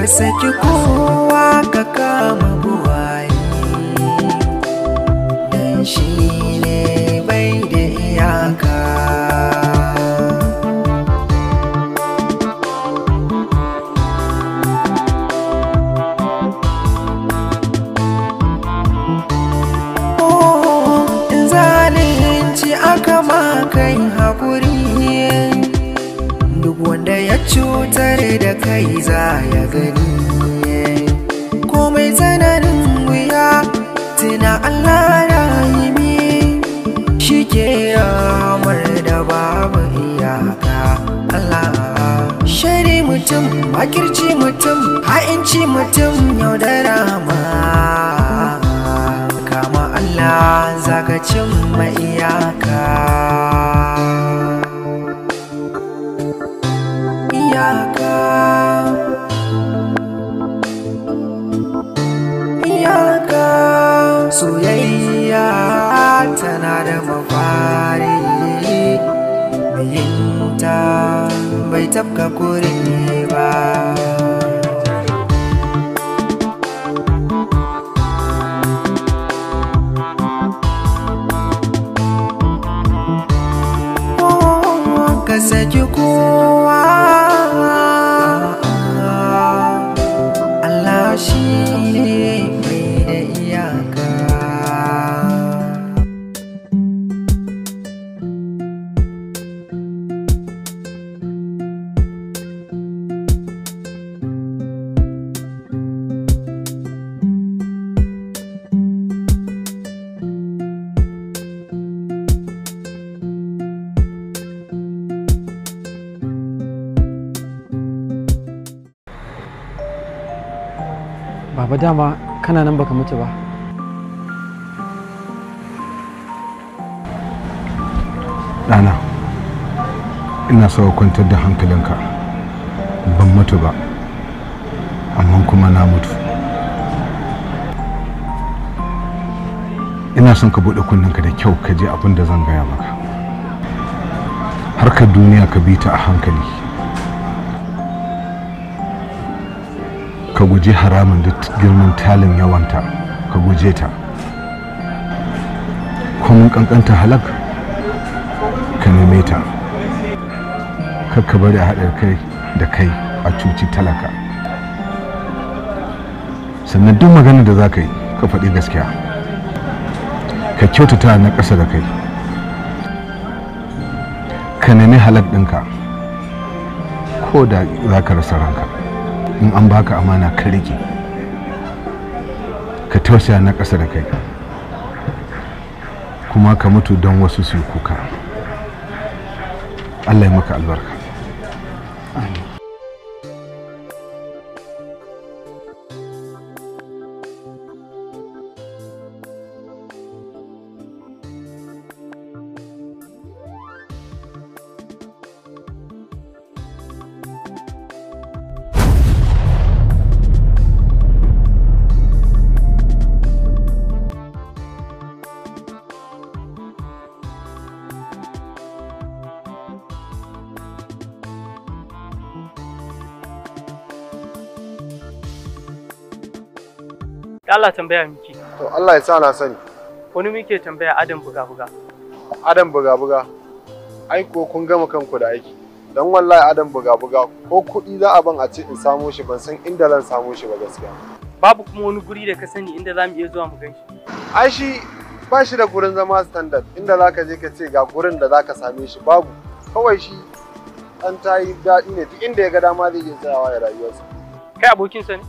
saki kowa ka kama buwaye, dan shi ne bai da iyaka. Aka makai haƙuri, duk wanda ya cutar da kai za ya gani. Komai tsananin wuya tuna Allah rahimi, shi ke ramar da babu iyaka. Allah shari mutum, makirci mutum, ha'inci mutum, yaudara ma kama Allah zaka cimma iyaka. Iyaka, iyaka. Soyayya tana da mafari, bayinta bai tafka kure ba. Ka saki kowa, Allah shi ne mai da iyaka. Baba dama kana nan baka mutu ba. Ɗana, ina so kwantar da hankalinka. Ban mutu ba, amma kuma na mutu. Ina son ka buɗe kunninka da kyau ka ji abin da zan gaya maka. Harkar duniya ka bi ta a hankali. Ka guji haramun da girman talin yawanta, ka guje ta. Komin kankanta halak, ka neme ta. Kakka bari a haɗar kai da kai a cuci talaka. Sannan duk magana da za ka yi, ka faɗi gaskiya. Ka kyautata na ƙasa da kai. Ka nemi halak ɗinka, ko da za ka rasa ranka. In an baka amana ka rike, ka tausaya na ƙasa da kai, kuma ka mutu don wasu su yi kuka. Allah ya maka albarka. Allah tambaya miki. To Allah ya sa na sani. Wani muke tambaya Adam buga-buga. Adam buga-buga. Ai ko kun gama kanku da aiki. Dan wallahi Adam buga-buga ko kuɗi za a ban a ce in samo shi ban san inda zan samo shi ba gaskiya. Babu kuma wani guri da ka sani inda zamu iya zuwa mu ganshi. Ai shi ba shi da gurin zama standard inda zaka je ka ce ga gurin da zaka same shi babu. Kawai shi an tayi daɗi ne duk inda ya ga dama zai iya tsayawa ya rayuwarsa. Kai abokinsa ne?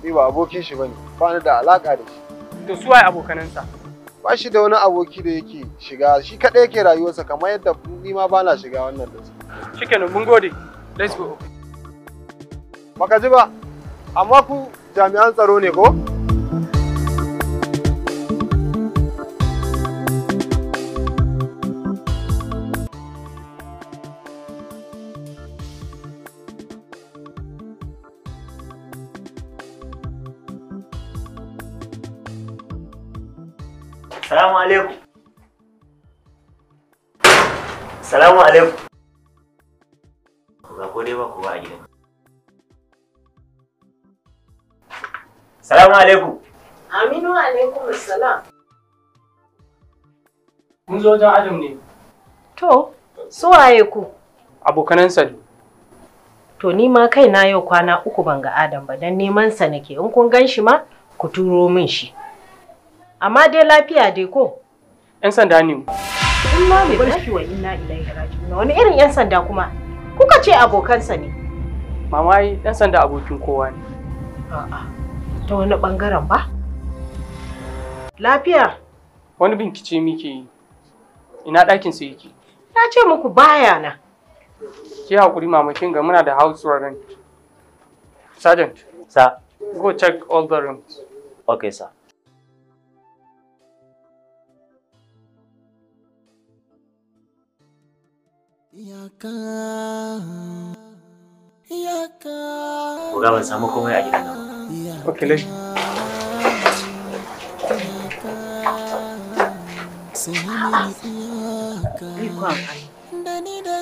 Ni ba abokin shi bane, ba ni da alaka da shi. To su waye abokanansa? Ba shi da wani aboki da yake shiga, shi kaɗai yake rayuwarsa kamar yadda ni ma ba na shiga wannan da su. Shikenan mun gode. Let's go. Baka ji ba? Amma ku jami'an tsaro ne ko? Salamu alaikum. Salamu alaikum. Ba ko dai ba kowa a gidan. Salamu alaikum. Aminu alaikum assalam. Mun zo wajen Adam ne. To, su waye ku? Abokanansa ne. To ni ma kaina yau kwana 3 ban ga Adam ba dan neman sa nake. In kun gan shi ma ku turo min shi. Amma dai lafiya dai ko? 'Yan sanda ne mu. Inna lillahi wa inna ilaihi raji'un. Wani irin 'yan sanda kuma? Kuka ce abokansa ne? Mama yi ɗan sanda abokin kowa ne. A'a. Ta wani bangaren ba? Lafiya? Wani bincike muke yi. Ina ɗakin sa yake? Na ce muku baya na. Ki hakuri mama kin ga muna da house warrant. Sergeant, Sir. go check all the rooms. Okay, sir. Oga ban samu komai a gidan nan ba. Okay, let's Ikon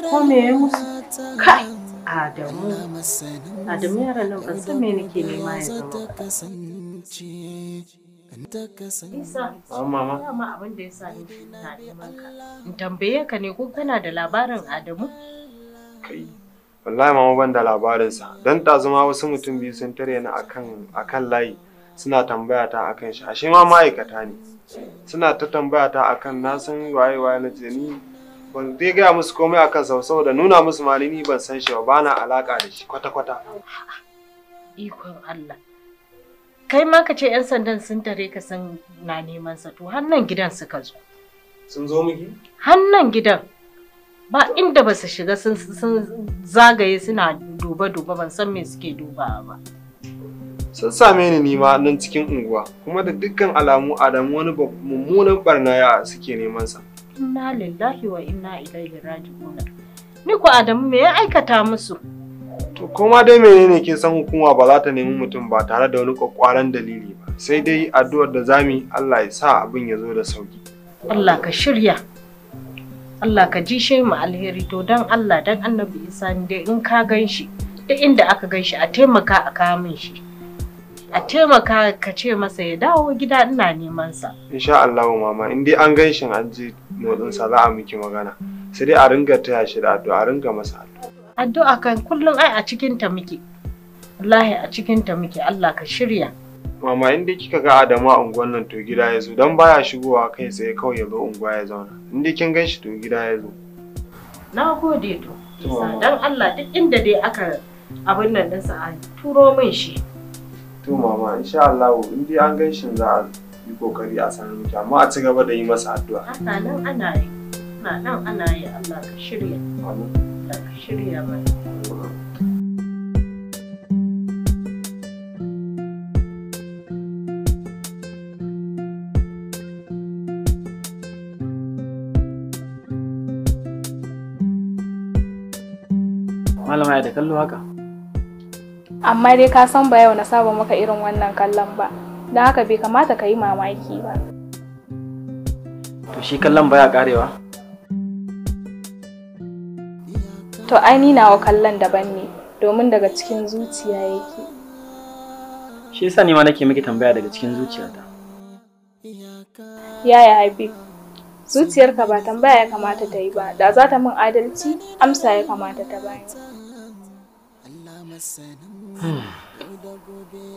ko me ya musu? Kai, Adamu. Adamu yaran nan ban san me nake nema ya zama. Isa, Mama. dama abin da ya sa ni na neman ka. In tambaye ka ne ko kana da labarin Adamu? Kai. Wallahi mama ban da labarinsa. Dan zama wasu mutum biyu sun tare ni akan layi suna tambaya ta akan shi. Ashe ma ma'aikata ne. Suna ta tambaya ta akan na san waye na ce ni ban dai gaya musu komai akan sa saboda nuna musu mali ni ban san shi ba na alaka da shi kwata-kwata. Ikon Allah. Kai ma ka ce 'yan sandan sun tare ka san na neman sa to hannan gidan suka zo. Sun zo miki? Hannan gidan. Ba inda ba su shiga sun zagaye suna duba ban san me suke dubawa ba. Sun same ni ma nan cikin unguwa kuma da dukkan alamu Adamu wani mummunan barna ya suke neman sa. Inna lillahi wa inna ilaihi raji'un. Ni ko Adamu me ya aikata musu? To kuma dai menene kin san hukuma ba za ta nemi mutum ba tare da wani kwakwaran dalili ba. Sai dai addu'ar da zamu Allah ya sa abin ya zo da sauki. Allah ka shirya. Allah ka ji shi mu alheri to dan Allah dan Annabi Isa ne dai in ka ganshi duk inda aka ganshi a taimaka a kawo min shi. A taimaka ka ce masa ya dawo gida ina neman sa. Insha Allah mama in dai an ganshi an ji motsin sa za a miki magana. Sai dai a ringa taya shi da addu'a a ringa masa addu'a. Addu'a kan kullum ai a cikin ta muke. Wallahi a cikin ta muke Allah ka shirya. Mama in dai kika ga Adamu a unguwan nan to gida ya zo dan baya shigowa kai tsaye kawai ya zo unguwa ya zauna. In dai kin ganshi to gida ya zo. Na gode to. Dan Allah duk inda dai aka abin nan din sa a turo min shi. To mama insha Allah in dai an ganshi za a yi kokari a sanar miki amma a ci gaba da yi masa addu'a. Haka nan ana yi. Na nan ana yi Allah ka shirya. Amin. Allah ka shirya mai. Malama ya da kallo haka. Amma dai ka san ba yau na saba maka irin wannan kallon ba. Don haka bai kamata ka yi mamaki ba. To shi kallon baya karewa? To ai ni nawa kallon daban ne, domin daga cikin zuciya yake. Shi yasa ni ma nake miki tambaya daga cikin zuciyata. Yaya Habib, zuciyarka ba tambaya ya kamata ta yi ba, da za ta min adalci, amsa ya kamata ta bani.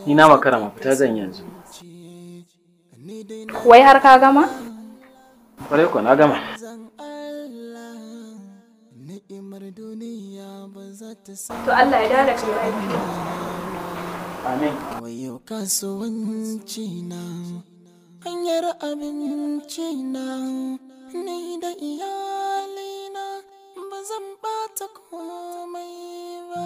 Ni na makara mafita zan yanzu. Wai har ka gama? Kwarai ko na gama. To Allah ya dada kai lafiya. Amin. Wayo kasuwanci na, hanyar abinci na, ni da iyalina ba zan bata komai ba.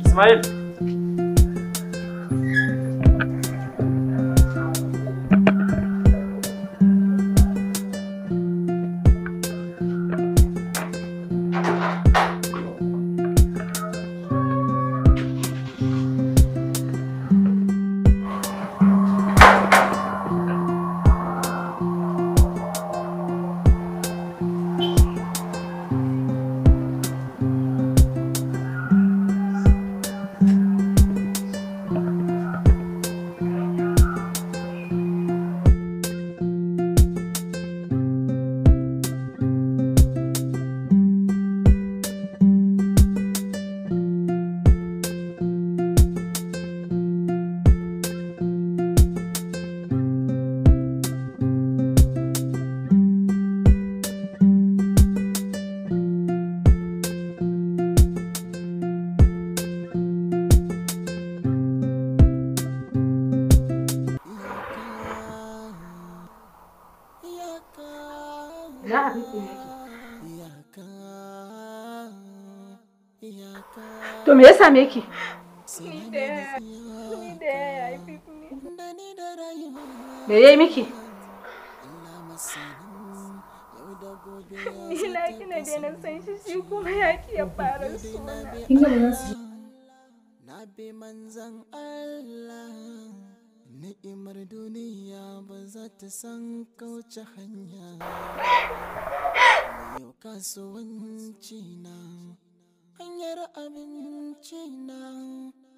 Ismail. To me ya same ki? Ni da yaya haifi ne. Me yayi miki? Ni na kina daina san shi kuma ya ki ya fara suna. Kin ga ba za su Nabi manzan Allah, ni'imar duniya ba za ta san kauce hanya. Yau kasuwanci na, hanyar abinci na,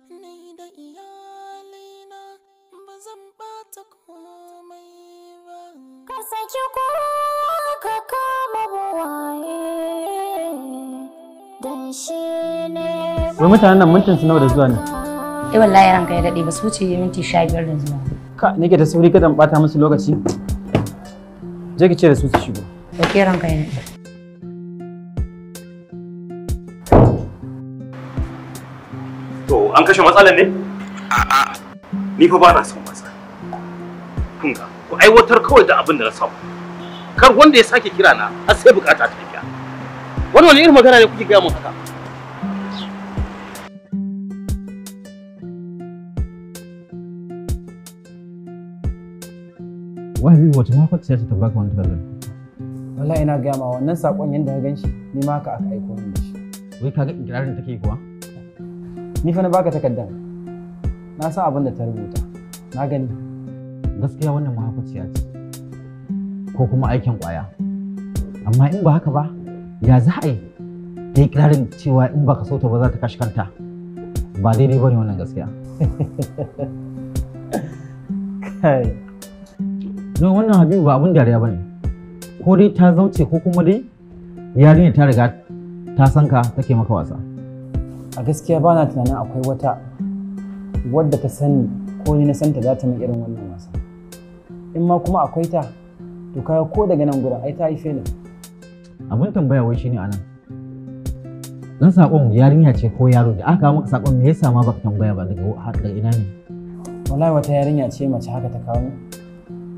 ni da iyalina ba zan bata komai ba. Ka saki kowa ka kama buwaye, dan shi ne. Wai mutanen nan mintin su nawa da zuwa ne? Wallahi ranka ya dade ba su wuce minti 15 da zuwa. Ka nake da sauri kada in bata musu lokaci. Je ki ce da su su shigo. Dauke ranka ya dade. To an kashe matsalar ne? A'a. Ni fa ba na son matsala. Kun ga ku aiwatar kawai da abin da na samu. Kar wanda ya sake kira na har sai bukata ta biya. Wani irin magana ne kuke gaya mun haka? Wai wace ma kwata ce ta baka wani takardar? Wallahi ina gaya ma wannan sakon yanda ka ganshi ni ma haka aka aiko min shi. Wai kaga ikirarin take kuwa? Ni fa na baka takardar. Na san abin da ta rubuta. Na gani. Gaskiya wannan mahaukaciya ce. Ko kuma aikin kwaya. Amma in ba haka ba, ya za a yi ta yi ikirarin cewa in baka so ta ba za ta kashe kanta. Ba daidai bane wannan gaskiya. Kai. Don wannan Habibu ba abun dariya bane. Ko dai ta zauce ko kuma dai yarinya ta riga ta san ka take maka wasa. A gaskiya ba na tunanin akwai wata wadda ta sani ko ni na santa za ta min irin wannan wasa. In ma kuma akwai ta, to kaya ko daga nan gurin ai ta yi felin. Abin tambaya wai shine anan. Dan sakon yarinya ce ko yaro da aka maka sakon me yasa ma baka tambaya ba daga ina ne? Wallahi wata yarinya ce mace haka ta kawo.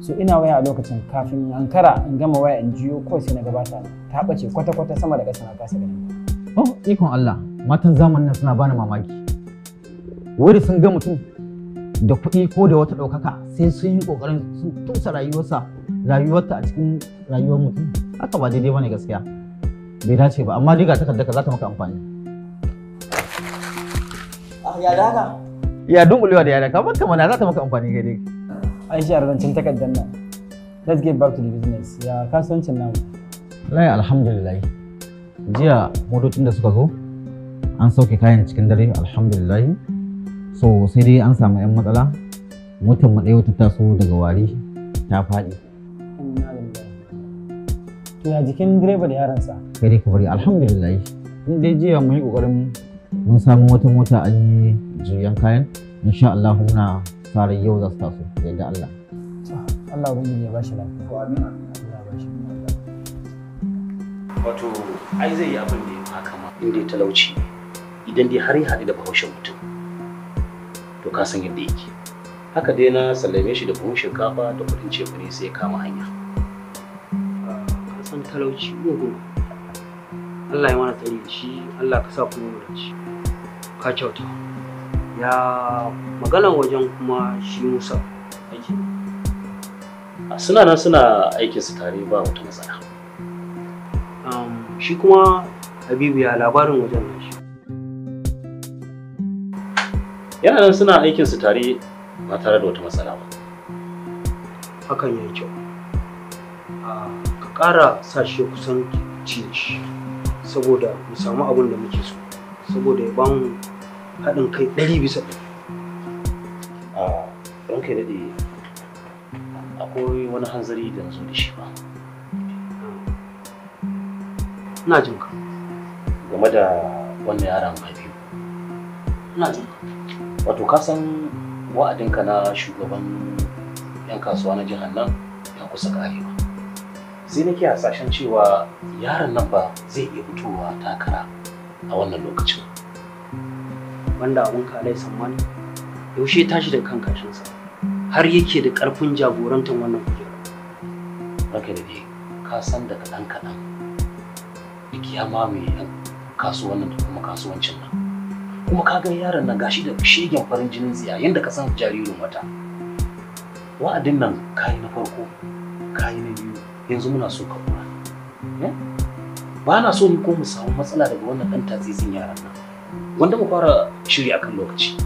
So ina waya a lokacin kafin ankara in gama waya in jiyo ko sai na gabata ta bace kwata-kwata sama da ƙasa na kasa ganin. Oh, ikon Allah, matan zamanin nan suna bani mamaki. Wai sun ga mutum da kuɗi ko da wata ɗaukaka sai sun yi ƙoƙarin sun tusa rayuwarta a cikin rayuwar mutum. Haka ba daidai bane gaskiya. Bai dace ba, amma dai ga takardar ka za ta maka amfani. Ah, ya daga? Ya dunkulewa da yara ka banta mana za ta maka amfani kai dai. Aisha rancin takardar nan. Let's get back to the business. Ya kasuwancin namu. Wallahi alhamdulillah. Jiya motocin da suka zo an sauke kayan cikin dare alhamdulillah. So sai dai an samu 'yan matsala. Motar mu ɗaya ta taso daga wari ta faɗi. To ya jikin direba da yaransa? Kai dai ka bari alhamdulillah. In dai jiya mun yi ƙoƙarin mun samu wata mota an yi juyan kayan. Insha Allah muna sa rai yau za su taso da yadda Allah. Allah ubangiji ya bashi lafiya. Amin. Allah ya bashi lafiya. Wato ai zai yi abin da ya haka ma inda ya talauci idan dai har ya haɗu da bahaushen mutum to ka san yadda yake. Haka dai na sallame shi da buhun shinkafa da kuɗin cefane sai ya kama hanya. Ka san talauci mugun. Allah ya mana tsari da shi, Allah ka sa kuma mu dace. Ka kyauta. Ya maganan wajen kuma shi Musa aiki. Suna nan suna aikin su tare ba wata matsala. Shi kuma Habibu ya labarin wajen nan shi. Yana nan suna aikin su tare ba tare da wata matsala ba. Hakan yayi kyau. Ka ƙara sa shi kusan ci shi saboda mu samu abin da muke so. Saboda ya ba mu haɗin kai 100%. Ranka ya daɗe akwai wani hanzari da na zo da shi ba. Ina jin ka. Game da wannan yaron Habibu. Ina jin ka. Wato ka san wa'adinka na shugaban 'yan kasuwa na jihar nan ya kusa ƙarewa. Sai nake hasashen cewa yaron nan ba zai iya fitowa takara a wannan lokacin. Wanda abun ka alai sammani yaushe tashi da kan kashinsa har yake da ƙarfin jagorantar wannan kujera. Ranka da dai ka san da kaɗan-kaɗan duk ya mamaye 'yan kasuwannin da kuma kasuwancin nan. Kuma ka ga yaron nan gashi da shegen farin jinin tsiya yanda ka san jaririn wata. Wa'adin nan kayi na farko, kayi na biyu, yanzu muna so ka kura. Ba na so ni ko mu samu matsala daga wannan ɗan tatsitsin yaran nan. Wanda mu fara shiri akan lokaci.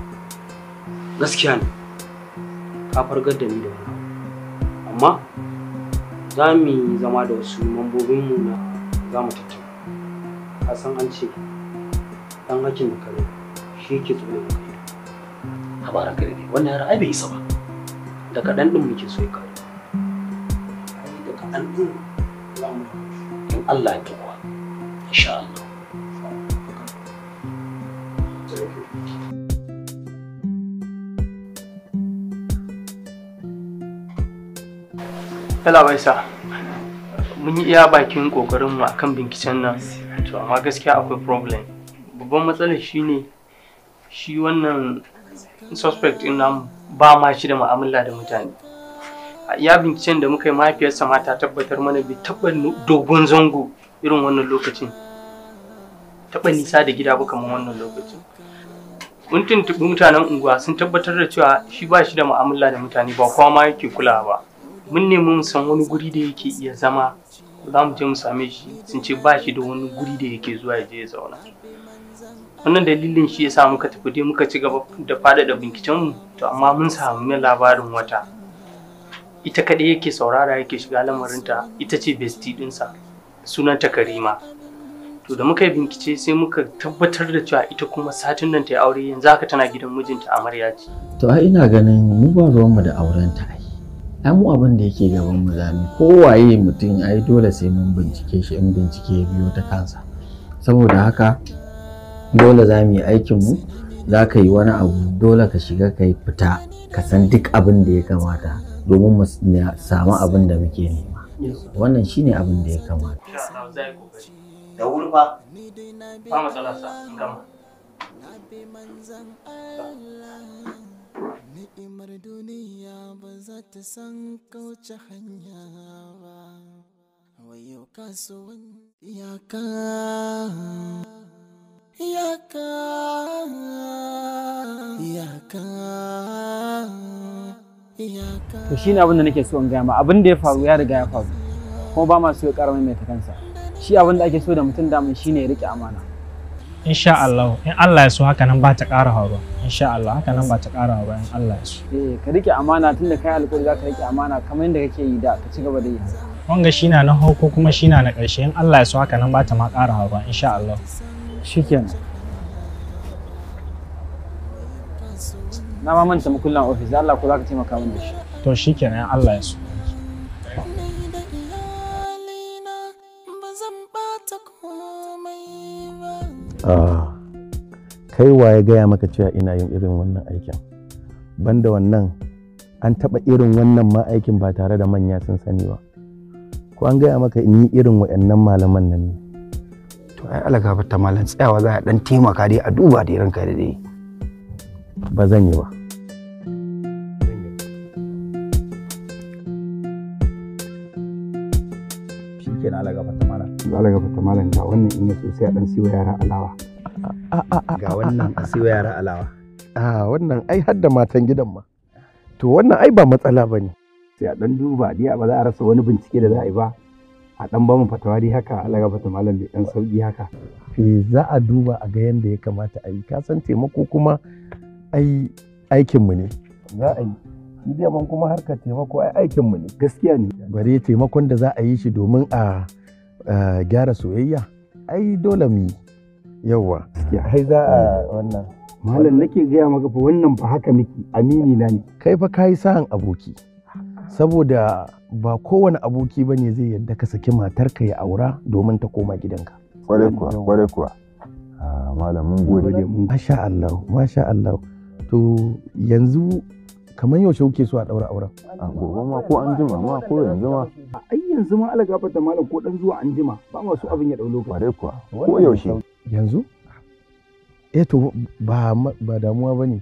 Gaskiya ne, ka fargar da ni da wani amma za mu yi zama da wasu mambobinmu na za mu tattauna. Ka san an ce ɗan hakin da kare shi yake tsoro da kai. Habaran kare ne, wannan yaran ai bai isa ba. Da kaɗan ɗin muke so ya kare. Ai da kaɗan ɗin za mu in Allah ya tuwa, insha Allah. Yala Baisa, mun yi iya bakin kokarinmu akan binciken nan, to amma gaskiya akwai problem. Babban matsalar shine shi wannan suspect din namu ba ma shi da mu'amala da mutane. A iya binciken da muka yi mahaifiyarsa ma ta tabbatar mana bai taɓa dogon zango irin wannan lokacin. Taɓa nisa da gida ba kamar wannan lokacin. Mun tuntuɓi mutanen unguwa sun tabbatar da cewa shi ba shi da mu'amala da mutane ba kowa ma yake kulawa ba. Mun nemi mu san wani guri da yake iya zama, za mu je mu same shi, sun ce ba shi da wani guri da yake zuwa ya je ya zauna. Wannan dalilin shi ya sa muka tafi dai muka ci gaba da faɗaɗa bincikenmu, to amma mun samu labarin wata. Ita kaɗai yake saurara yake shiga lamarinta, ita ce bestie ɗinsa, sunanta Karima. To da muka yi bincike sai muka tabbatar da cewa ita kuma satin nan ta yi aure, yanzu haka tana gidan mijinta amarya ce. To ai ina ganin mu ba ruwanmu da aurenta ai. Ai mu abin da yake gaban mu zami kowaye mutum ai dole sai mun bincike shi in bincike ya biyo ta kansa. Saboda haka dole za mu yi aikin mu, za ka yi wani abu dole ka shiga ka yi fita ka san duk abin da ya kamata domin mu samu abin da muke nema. Wannan shine abin da ya kamata. Da wuri fa. Ba matsala sa, in gama. Ni'imar duniya ba za ta san kauce hanya ba. Wayo kasuwan iyaka, iyaka, iyaka, iyaka. To shine abin da nake so in gaya ma, abin da ya faru ya riga ya faru. Kuma ba ma so ya ƙara mai kansa. Shi abin da ake so da mutum damun shine ya rike amana. Insha Allah, in Allah ya so haka nan ba ta ƙara hawa. Insha Allah haka nan ba ta ƙara hawa in Allah ya so. Ka rike amana tunda kai alƙawari za ka rike amana kamar yadda kake yi da ka ci gaba da yi. Wanga shi na farko kuma shi na ƙarshe, in Allah ya so haka nan ba ta ma ƙara hawa insha Allah. Shikenan. Na ma manta mukullan ofis, Allah ko za ka taimaka min da shi. To shikenan in Allah ya so. Kai wa ya gaya maka cewa ina yin irin wannan aikin? Banda wannan an taɓa irin wannan ma aikin ba tare da manya sun sani ba. Ko an gaya maka in yi irin waɗannan malaman nan ne? To ai algaba ta malam tsayawa za a dan taimaka dai a duba da ranka da dai. Ba zan yi ba. Shikenan algaba ta malam. Algaba ta malam ga wannan in ya so sai a dan siyo yara alawa. Ga wannan a siyo yara alawa. Wannan ai har da matan gidan ma. To wannan ai ba matsala ba ne. Sai a dan duba dai ba za a rasa wani bincike da za a yi ba. A dan ba mu fatawa dai haka Allah ga fata malam bai dan sauki haka. Za a duba a ga yanda ya kamata a yi. Ka san taimako kuma ai aikin mu ne. Za a yi. Shi dai man kuma harkar taimako ai aikin mu ne. Gaskiya ne. Bare taimakon da za a yi shi domin a gyara soyayya. Ai dole mu yi. Yawwa. Ai za a wannan. Malam nake gaya maka fa wannan ba haka miki amini na ne. Kai fa kai sa'an aboki. Saboda ba kowane aboki ba ne zai yadda ka saki matarka ya aura domin ta koma gidanka. Kwarai kuwa. Malam mun gode. Masha Allah. To yanzu kamar yaushe kuke so a daura auren? Gobe ma ko an jima ma ko yanzu ma. Ai yanzu ma Allah gafarta malam ko dan zuwa an jima ba ma so abin ya dau lokaci. Kwarai kuwa. Ko yaushe. Yanzu? To ba damuwa bane.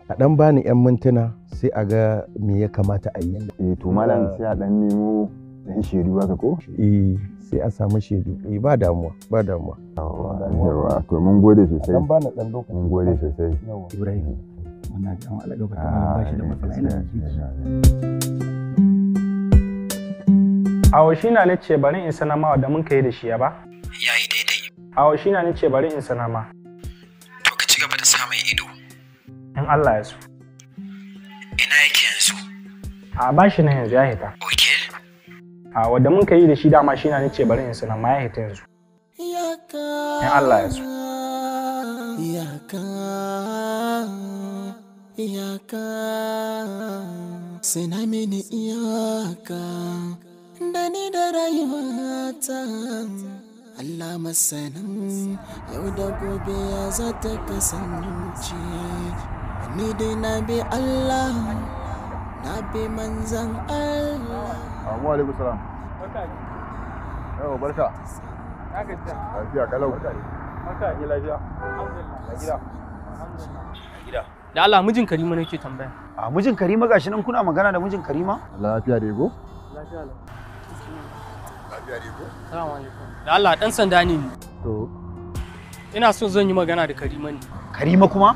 A dan bani 'yan mintuna sai a ga me ya kamata a yi. To malam sai a dan nemo dan shedu haka ko? Sai a samu shedu. Ba damuwa, ba damuwa. Yawa, to mun gode sosai. Dan bana dan lokaci. Mun gode sosai. Ibrahim, wannan ga Allah gaba ta ba shi da matsala ina Awo shi na nace bari in sana ma da mun kai da shi ya ba? Yayi daidai. Awo shi na nace bari in sana ma. To ka ci gaba da sa mai ido. In Allah ya so. Ina yake yanzu? A ba shi na yanzu ya hita. Okay. A wadda mun kai da shi dama shi na nace bari in sana ma ya hita yanzu. In Allah ya so. Iyaka, sina mini iyaka, da ni da rayuwata. Allah masanin yau da gobe ya za ta kasance. Ni dai na bi Allah, na bi manzan Allah. Assalamu alaikum salam. Yau barka. Lafiya kalau. Barka ni lafiya. Alhamdulillah. Gida. Gida. Da Allah mijin Karima nake tambaya. A mijin Karima gashi nan kuna magana da mijin Karima? Lafiya dai go? Lafiya lau. Lafiya dai go? Assalamu alaikum. Da Allah dan sanda ne ni. To. Ina so zan yi magana da Karima ne. Karima kuma?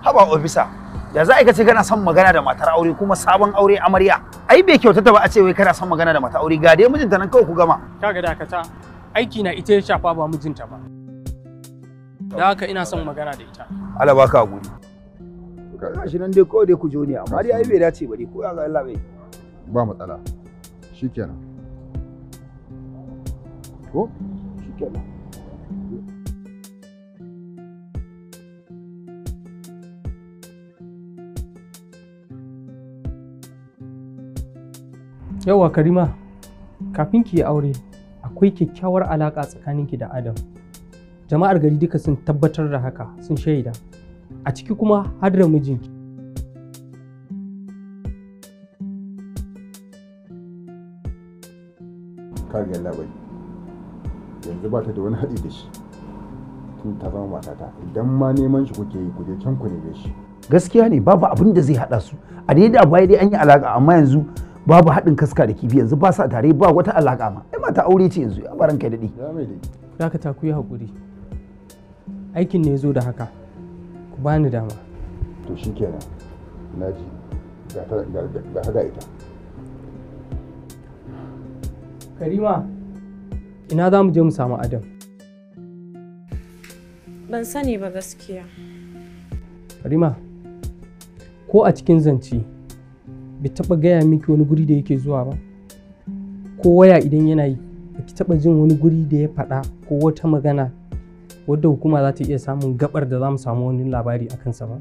Haba ofisa. Ya za a ce kana son magana da matar aure kuma sabon aure amarya? Ai bai kyautata ba a ce wai kana son magana da matar aure ga dai mijinta nan kawai ku gama. Kaga dakata. Aiki na ita ya shafa ba mijinta ba. Da haka ina son magana da ita. Allah baka hakuri. Gashi nan dai kawai dai ku jo ne amma dai ai bai dace ba dai ko ya ga Allah bai. Ba matsala. Shikenan. Ko? Shikenan. Yawwa Karima, kafin ki yi aure akwai kyakkyawar alaƙa tsakaninki da Adam. Jama'ar gari duka sun tabbatar da haka, sun shaida. A ciki kuma har da mijinki. Kage labai. Yanzu ba ta da wani haɗi da shi. Tun ta zama matata. Idan ma neman shi kuke yi kuje can ku ne shi. Gaskiya ne babu abin da zai haɗa su. A dai da baya dai an yi alaƙa amma yanzu babu haɗin kaska da kifi yanzu ba sa tare ba wata alaƙa ma. Ai mata aure ce yanzu ya baran kai daɗi. Ya mai dai. Zaka ta ku yi haƙuri. Aikin ne ya zo da haka. Ku bani dama. To shikenan. Naji. Ga ta ita. Karima, ina za mu je mu samu Adam? Ban sani ba gaskiya. Karima, ko a cikin zance bai taɓa gaya miki wani guri da yake zuwa ba? Ko waya idan yana yi, baki taɓa jin wani guri da ya faɗa ko wata magana wadda hukuma za ta iya samun gabar da za mu samu wani labari a kansa ba?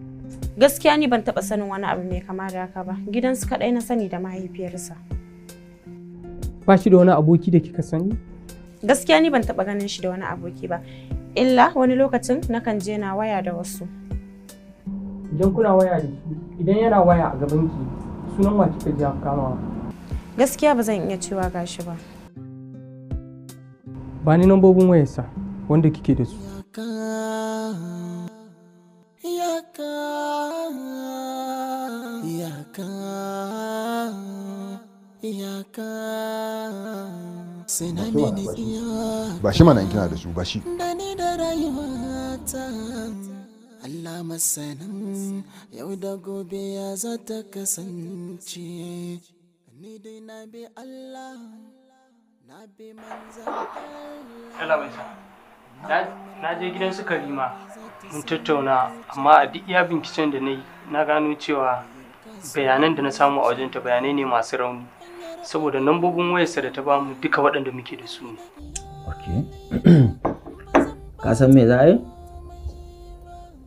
Gaskiya ni ban taɓa sanin wani abu mai kama da haka ba. Gidansu kaɗai na sani da mahaifiyarsa. Ba shi da wani aboki da kika sani? Gaskiya ni ban taɓa ganin shi da wani aboki ba. Illa wani lokacin nakan je na waya da wasu. Idan kuna waya da shi, idan yana waya a gaban ki, sunan wa kika ji kamawa? Gaskiya ba zan iya cewa gashi ba. Ba ni lambobin wayarsa wanda kike da su. Ba shi mana in kina da su ba shi. Allah masanin yau da gobe ya za ta kasance. Ni dai na bi Allah, na bi manzan Allah mai sa. Na je gidan su Karima mun tattauna amma a duk iya binciken da na yi na gano cewa bayanan da na samu a wajenta bayanai ne masu rauni saboda lambobin wayarsa da ta bamu duka waɗanda muke da su ne. Ka san me za a yi?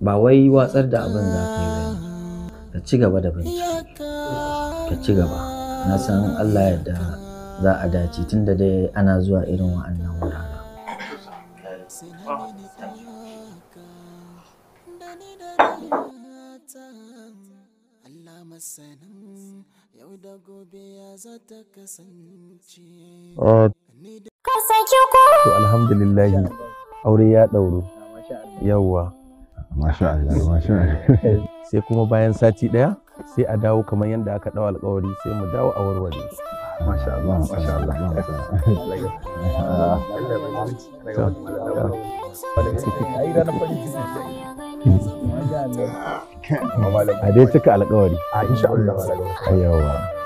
Ba wai watsar da abin za ka yi ba, ka ci gaba da bincike, ka ci gaba. Na san Allah yadda za a dace tun da dai ana zuwa irin wa'annan wuraren. To alhamdulillah aure ya ɗauru. Yawwa. Masha Allah, masha Allah. Sai kuma bayan sati ɗaya sai a dawo kamar yadda aka ɗau alƙawari sai mu dawo a warware. masha Allah masha Allah a dai cika alƙawari insha Allah yawa